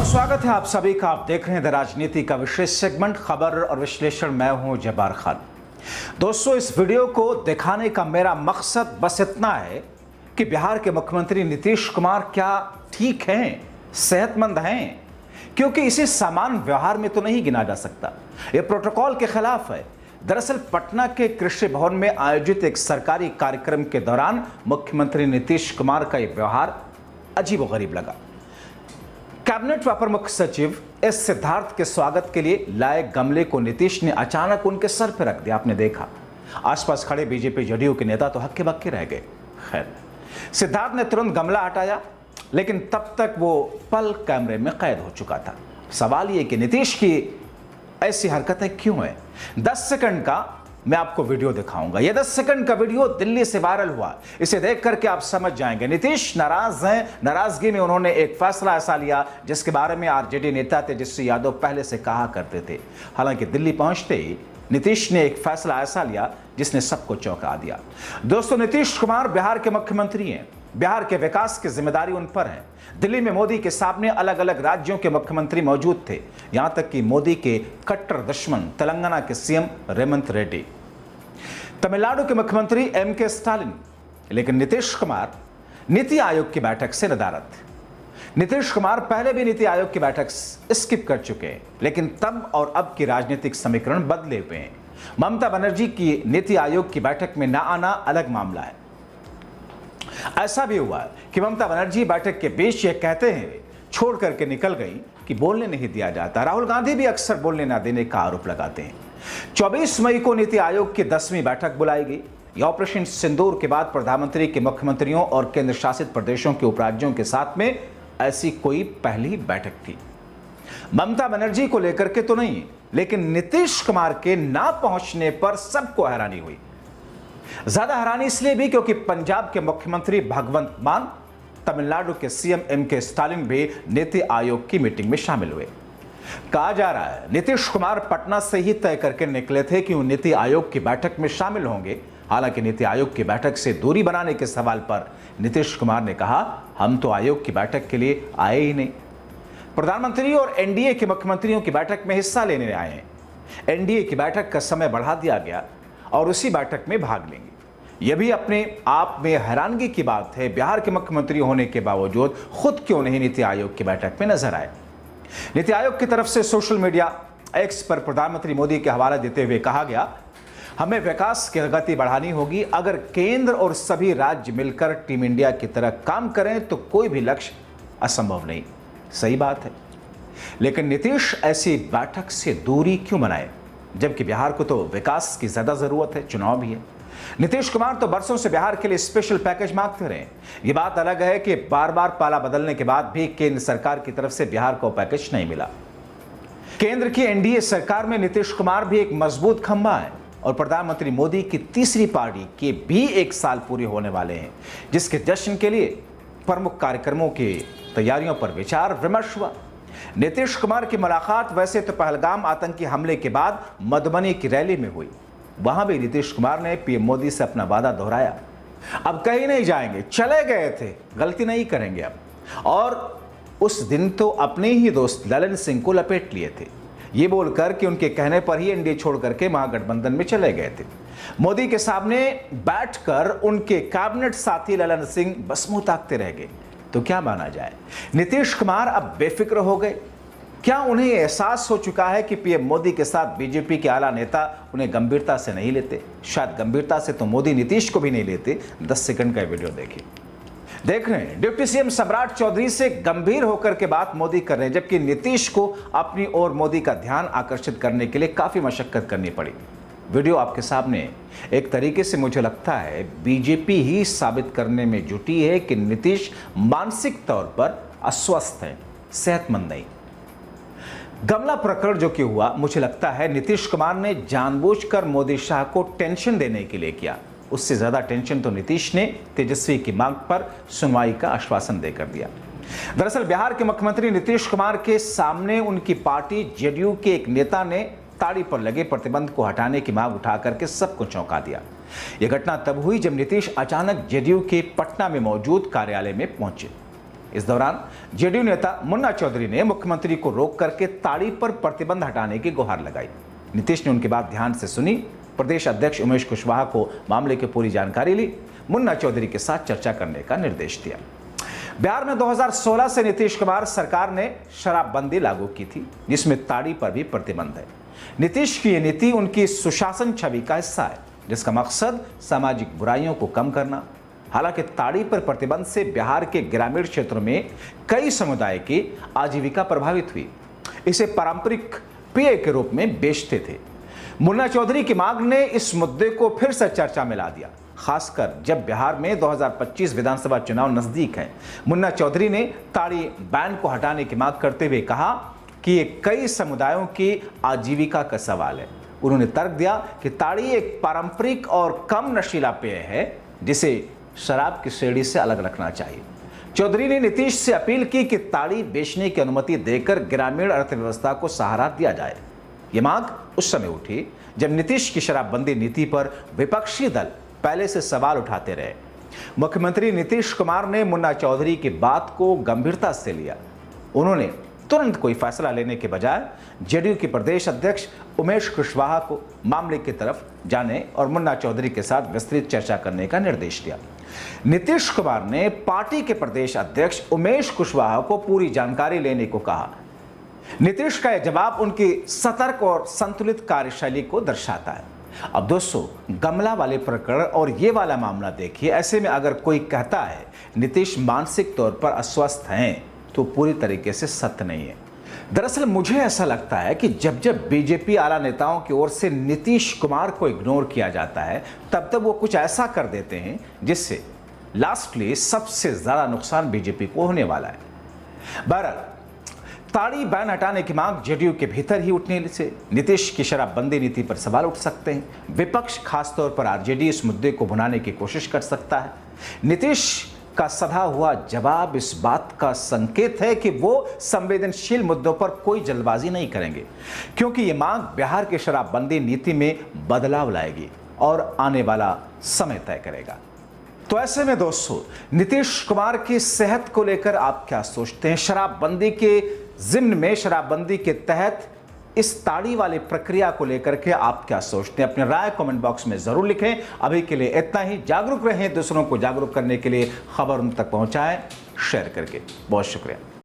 स्वागत है आप सभी का। आप देख रहे हैं द राजनीति का विशेष सेगमेंट खबर और विश्लेषण। मैं हूं जब्बार खान। दोस्तों, इस वीडियो को दिखाने का मेरा मकसद बस इतना है कि बिहार के मुख्यमंत्री नीतीश कुमार क्या ठीक हैं, सेहतमंद हैं, क्योंकि इसे सामान्य व्यवहार में तो नहीं गिना जा सकता। यह प्रोटोकॉल के खिलाफ है। दरअसल पटना के कृषि भवन में आयोजित एक सरकारी कार्यक्रम के दौरान मुख्यमंत्री नीतीश कुमार का यह व्यवहार अजीबोगरीब लगा। कैबिनेट अपर मुख्य सचिव एस सिद्धार्थ के स्वागत के लिए लाए गमले को नीतीश ने अचानक उनके सर पर रख दिया। आपने देखा, आसपास खड़े बीजेपी जदयू के नेता तो हक्के बक्के रह गए। खैर, सिद्धार्थ ने तुरंत गमला हटाया, लेकिन तब तक वो पल कैमरे में कैद हो चुका था। सवाल ये कि नीतीश की ऐसी हरकतें क्यों हैं? 10 सेकंड का मैं आपको वीडियो दिखाऊंगा। यह 10 सेकंड का वीडियो दिल्ली से वायरल हुआ। इसे देख करके आप समझ जाएंगे नीतीश नाराज हैं। नाराजगी में उन्होंने एक फैसला ऐसा लिया जिसके बारे में आरजेडी नेता तेजस्वी यादव पहले से कहा करते थे। हालांकि दिल्ली पहुंचते ही नीतीश ने एक फैसला ऐसा लिया जिसने सबको चौंका दिया। दोस्तों, नीतीश कुमार बिहार के मुख्यमंत्री हैं। बिहार के विकास की जिम्मेदारी उन पर है। दिल्ली में मोदी के सामने अलग अलग राज्यों के मुख्यमंत्री मौजूद थे, यहां तक कि मोदी के कट्टर दुश्मन तेलंगाना के सीएम रेवंत रेड्डी, तमिलनाडु के मुख्यमंत्री एमके स्टालिन। लेकिन नीतीश कुमार नीति आयोग की बैठक से नदारद। नीतीश कुमार पहले भी नीति आयोग की बैठक स्किप कर चुके हैं, लेकिन तब और अब की राजनीतिक समीकरण बदले हुए हैं। ममता बनर्जी की नीति आयोग की बैठक में न आना अलग मामला है। ऐसा भी हुआ कि ममता बनर्जी बैठक के बीच ये कहते हैं छोड़ करके निकल गई कि बोलने नहीं दिया जाता। राहुल गांधी भी अक्सर बोलने न देने का आरोप लगाते हैं। 24 मई को नीति आयोग की 10वीं बैठक बुलाई गई। यह ऑपरेशन सिंदूर के बाद प्रधानमंत्री के मुख्यमंत्रियों और केंद्र शासित प्रदेशों के उपराज्यों के साथ में ऐसी कोई पहली बैठक थी। ममता बनर्जी को लेकर के तो नहीं, लेकिन नीतीश कुमार के ना पहुंचने पर सबको हैरानी हुई। ज्यादा हैरानी इसलिए भी क्योंकि पंजाब के मुख्यमंत्री भगवंत मान, तमिलनाडु के सीएम एमके स्टालिन भी नीति आयोग की मीटिंग में शामिल हुए। कहा जा रहा है नीतीश कुमार पटना से ही तय करके निकले थे कि वो नीति आयोग की बैठक में शामिल होंगे। हालांकि नीति आयोग की बैठक से दूरी बनाने के सवाल पर नीतीश कुमार ने कहा, हम तो आयोग की बैठक के लिए आए ही नहीं। प्रधानमंत्री और एनडीए के मुख्यमंत्रियों की बैठक में हिस्सा लेने आए हैं। एनडीए की बैठक का समय बढ़ा दिया गया और उसी बैठक में भाग लेंगे। यह भी अपने आप में हैरानगी की बात है, बिहार के मुख्यमंत्री होने के बावजूद खुद क्यों नहीं नीति आयोग की बैठक में नजर आए। नीति आयोग की तरफ से सोशल मीडिया एक्स पर प्रधानमंत्री मोदी के हवाले देते हुए कहा गया, हमें विकास की गति बढ़ानी होगी। अगर केंद्र और सभी राज्य मिलकर टीम इंडिया की तरह काम करें तो कोई भी लक्ष्य असंभव नहीं। सही बात है, लेकिन नीतीश ऐसी बैठक से दूरी क्यों बनाए, जबकि बिहार को तो विकास की ज्यादा जरूरत है, चुनाव भी है। नीतीश कुमार तो बरसों से बिहार के लिए स्पेशल पैकेज मांगते रहे। ये बात अलग है कि बार बार पाला बदलने के बाद भी केंद्र सरकार की तरफ से बिहार को पैकेज नहीं मिला। केंद्र की एनडीए सरकार में नीतीश कुमार भी एक मजबूत खंभा है और प्रधानमंत्री मोदी की तीसरी पार्टी के भी 1 साल पूरे होने वाले हैं, जिसके जश्न के लिए प्रमुख कार्यक्रमों की तैयारियों पर विचार विमर्श हुआ। नीतीश कुमार की मुलाकात वैसे तो पहलगाम आतंकी हमले के बाद मधुबनी की रैली में हुई। वहां भी नीतीश कुमार ने पीएम मोदी से अपना वादा दोहराया, अब कहीं नहीं जाएंगे, चले गए थे, गलती नहीं करेंगे अब। और उस दिन तो अपने ही दोस्त ललन सिंह को लपेट लिए थे, ये बोलकर कि उनके कहने पर ही एनडीए छोड़ करके महागठबंधन में चले गए थे। मोदी के सामने बैठकर उनके कैबिनेट साथी ललन सिंह बस मुंह ताकते रह गए। तो क्या माना जाए, नीतीश कुमार अब बेफिक्र हो गए? क्या उन्हें एहसास हो चुका है कि पीएम मोदी के साथ बीजेपी के आला नेता उन्हें गंभीरता से नहीं लेते? शायद गंभीरता से तो मोदी नीतीश को भी नहीं लेते। 10 सेकंड का वीडियो देखिए। देख रहे हैं डिप्टी सीएम सम्राट चौधरी से गंभीर होकर के बात मोदी कर रहे हैं, जबकि नीतीश को अपनी ओर मोदी का ध्यान आकर्षित करने के लिए काफी मशक्कत करनी पड़ी। वीडियो आपके सामने। एक तरीके से मुझे लगता है बीजेपी ही साबित करने में जुटी है कि नीतीश मानसिक तौर पर अस्वस्थ है, सेहतमंद नहीं। गमला प्रकरण जो कि हुआ, मुझे लगता है नीतीश कुमार ने जानबूझकर मोदी शाह को टेंशन देने के लिए किया। उससे ज्यादा टेंशन तो नीतीश ने तेजस्वी की मांग पर सुनवाई का आश्वासन देकर दिया। दरअसल बिहार के मुख्यमंत्री नीतीश कुमार के सामने उनकी पार्टी जेडीयू के एक नेता ने ताड़ी पर लगे प्रतिबंध को हटाने की मांग उठा करके सबको चौंका दिया। यह घटना तब हुई जब नीतीश अचानक जेडीयू के पटना में मौजूद कार्यालय में पहुंचे। इस दौरान जेडीयू नेता मुन्ना चौधरी ने मुख्यमंत्री को रोक करके ताड़ी पर प्रतिबंध हटाने की गुहार लगाई। नीतीश ने उनकी बात ध्यान से सुनी। प्रदेश अध्यक्ष उमेश कुशवाहा को मामले की पूरी जानकारी ली। मुन्ना चौधरी के साथ चर्चा करने का निर्देश दिया। बिहार में 2016 से नीतीश कुमार सरकार ने शराबबंदी लागू की थी, जिसमें ताड़ी पर भी प्रतिबंध है। नीतीश की ये नीति उनकी सुशासन छवि का हिस्सा है, जिसका मकसद सामाजिक बुराइयों को कम करना। हालांकि ताड़ी पर प्रतिबंध से बिहार के ग्रामीण क्षेत्रों में कई समुदाय की आजीविका प्रभावित हुई। इसे पारंपरिक पेय के रूप में बेचते थे। मुन्ना चौधरी की मांग ने इस मुद्दे को फिर से चर्चा में ला दिया, खासकर जब बिहार में 2025 विधानसभा चुनाव नजदीक है। मुन्ना चौधरी ने ताड़ी बैन को हटाने की मांग करते हुए कहा कि ये कई समुदायों की आजीविका का सवाल है। उन्होंने तर्क दिया कि ताड़ी एक पारंपरिक और कम नशीला पेय है, जिसे शराब की श्रेणी से अलग रखना चाहिए। चौधरी ने नीतीश से अपील की कि ताड़ी बेचने की अनुमति देकर ग्रामीण अर्थव्यवस्था को सहारा दिया जाए। ये मांग उस समय उठी जब नीतीश की शराबबंदी नीति पर विपक्षी दल पहले से सवाल उठाते रहे। मुख्यमंत्री नीतीश कुमार ने मुन्ना चौधरी की बात को गंभीरता से लिया। उन्होंने तुरंत कोई फैसला लेने के बजाय जेडीयू के प्रदेश अध्यक्ष उमेश कुशवाहा को मामले की तरफ जाने और मुन्ना चौधरी के साथ विस्तृत चर्चा करने का निर्देश दिया। नीतीश कुमार ने पार्टी के प्रदेश अध्यक्ष उमेश कुशवाहा को पूरी जानकारी लेने को कहा। नीतीश का यह जवाब उनकी सतर्क और संतुलित कार्यशैली को दर्शाता है। अब दोस्तों, गमला वाले प्रकरण और ये वाला मामला देखिए। ऐसे में अगर कोई कहता है नीतीश मानसिक तौर पर अस्वस्थ हैं, तो पूरी तरीके से सत्य नहीं है। दरअसल मुझे ऐसा लगता है कि जब जब बीजेपी आला नेताओं की ओर से नीतीश कुमार को इग्नोर किया जाता है, तब तब वो कुछ ऐसा कर देते हैं जिससे लास्टली सबसे ज्यादा नुकसान बीजेपी को होने वाला है। बहरहाल, ताड़ी बैन हटाने की मांग जेडीयू के भीतर ही उठने से नीतीश की शराबबंदी नीति पर सवाल उठ सकते हैं। विपक्ष, खासतौर पर आरजेडी, इस मुद्दे को भुनाने की कोशिश कर सकता है। नीतीश का सधा हुआ जवाब इस बात का संकेत है कि वो संवेदनशील मुद्दों पर कोई जल्दबाजी नहीं करेंगे, क्योंकि ये मांग बिहार की शराबबंदी नीति में बदलाव लाएगी और आने वाला समय तय करेगा। तो ऐसे में दोस्तों, नीतीश कुमार की सेहत को लेकर आप क्या सोचते हैं? शराबबंदी के जिम्न में, शराबबंदी के तहत इस ताड़ी वाली प्रक्रिया को लेकर के आप क्या सोचते हैं? अपनी राय कमेंट बॉक्स में जरूर लिखें। अभी के लिए इतना ही। जागरूक रहें, दूसरों को जागरूक करने के लिए खबर उन तक पहुंचाएं शेयर करके। बहुत शुक्रिया।